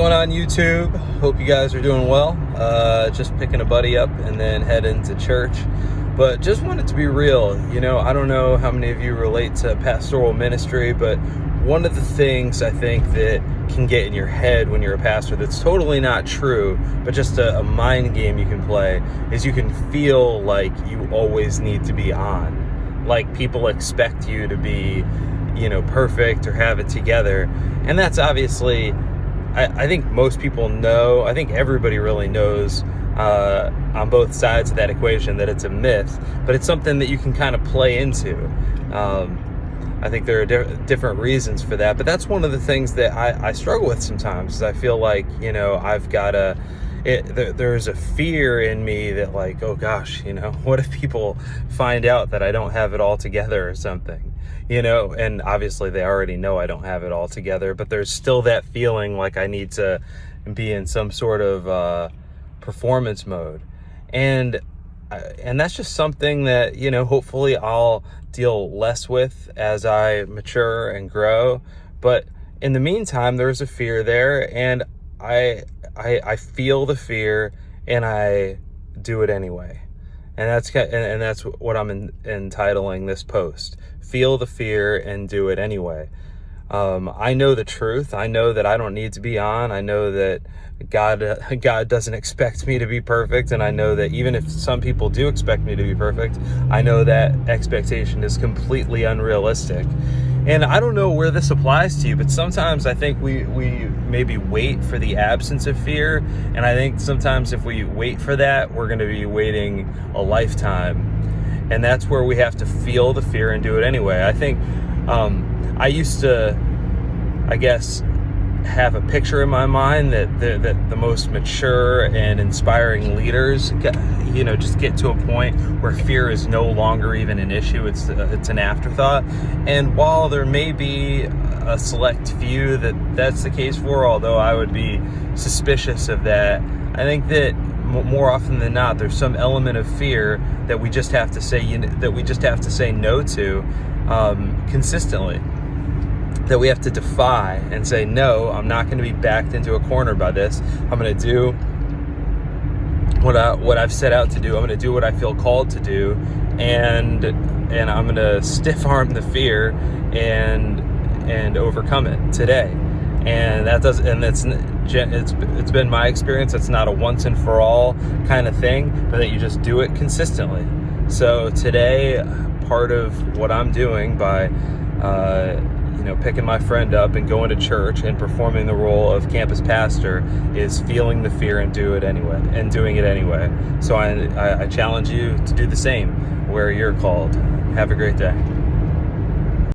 going on, YouTube? Hope you guys are doing well. Just picking a buddy up and then heading to church. But just wanted to be real. I don't know how many of you relate to pastoral ministry, but one of the things I think that can get in your head when you're a pastor that's totally not true, but just a mind game you can play, is you can feel like you always need to be on. Like people expect you to be, perfect or have it together. And that's obviously, I think most people know, I think everybody really knows on both sides of that equation that it's a myth, but it's something that you can kind of play into. I think there are different reasons for that, but that's one of the things that I struggle with sometimes, is I feel like, I've got to, there's a fear in me that like, oh gosh, what if people find out that I don't have it all together or something, and obviously they already know I don't have it all together, but there's still that feeling like I need to be in some sort of performance mode. And that's just something that, hopefully I'll deal less with as I mature and grow. But in the meantime, there's a fear there, and I feel the fear and I do it anyway. And that's what I'm entitling this post. Feel the fear and do it anyway. I know the truth. I know that I don't need to be on. I know that God doesn't expect me to be perfect. And I know that even if some people do expect me to be perfect, I know that expectation is completely unrealistic. And I don't know where this applies to you, but sometimes I think we maybe wait for the absence of fear. And I think sometimes if we wait for that, we're going to be waiting a lifetime. And that's where we have to feel the fear and do it anyway. I think I used to, have a picture in my mind that the most mature and inspiring leaders, just get to a point where fear is no longer even an issue. It's an afterthought. And while there may be a select few that's the case for, although I would be suspicious of that, I think that more often than not, there's some element of fear that we just have to say no to consistently. That we have to defy and say, no, I'm not going to be backed into a corner by this. I'm going to do what I've set out to do. I'm going to do what I feel called to do, and I'm going to stiff arm the fear and overcome it today. And it's been my experience. It's not a once and for all kind of thing, but that you just do it consistently. So today, part of what I'm doing by picking my friend up and going to church and performing the role of campus pastor is feeling the fear and doing it anyway. So I challenge you to do the same where you're called. Have a great day.